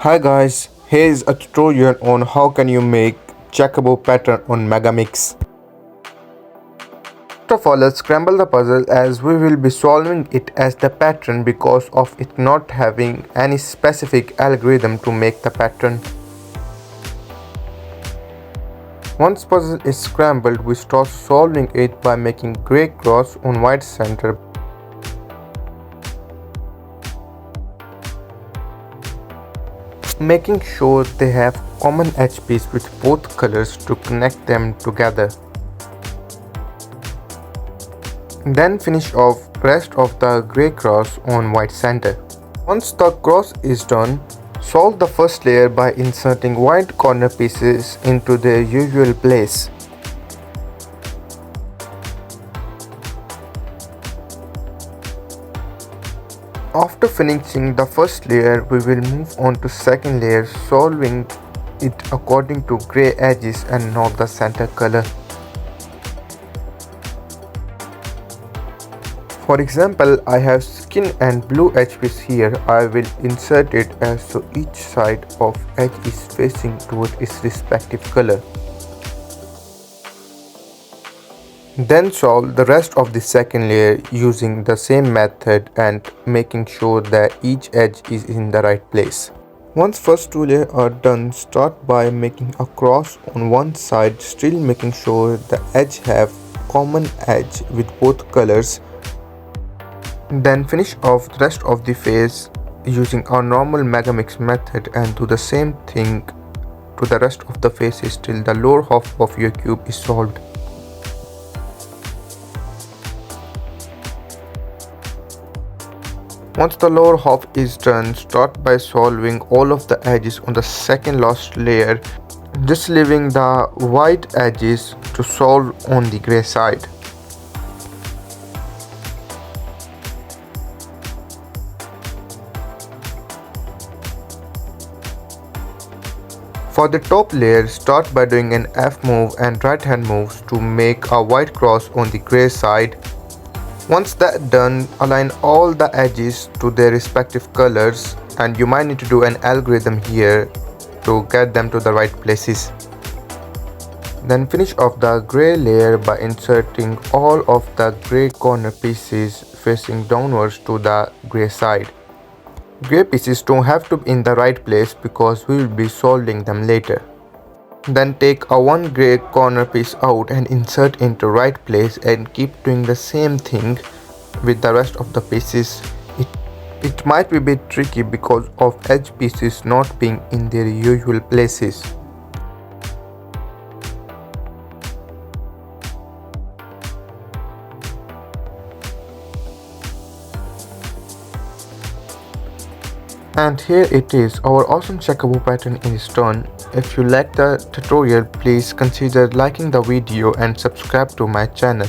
Hi guys, here is a tutorial on how can you make checkerboard pattern on Megaminx. First of all, let's scramble the puzzle as we will be solving it as the pattern because of it not having any specific algorithm to make the pattern. Once puzzle is scrambled, we start solving it by making gray cross on white center. Making sure they have common edge piece with both colors to connect them together. Then finish off rest of the gray cross on white center. Once the cross is done, solve the first layer by inserting white corner pieces into their usual place. After finishing the first layer, we will move on to second layer, solving it according to gray edges and not the center color. For example, I have skin and blue edge piece here. I will insert it as so each side of edge is facing toward its respective color. Then solve the rest of the second layer using the same method and making sure that each edge is in the right place. Once first two layers are done, start by making a cross on one side, still making sure the edge have common edge with both colors. Then finish off the rest of the face using our normal Megaminx method and do the same thing to the rest of the faces till the lower half of your cube is solved. Once the lower half is done, start by solving all of the edges on the second last layer, just leaving the white edges to solve on the gray side. For the top layer, start by doing an F move and right hand moves to make a white cross on the gray side. Once that done, align all the edges to their respective colors, and you might need to do an algorithm here to get them to the right places. Then finish off the gray layer by inserting all of the gray corner pieces facing downwards to the gray side. Gray pieces don't have to be in the right place because we will be solving them later. Then take a one gray corner piece out and insert into right place and keep doing the same thing with the rest of the pieces. It might be a bit tricky because of edge pieces not being in their usual places. And here it is, our awesome checkerboard pattern is done. If you like the tutorial, please consider liking the video and subscribe to my channel.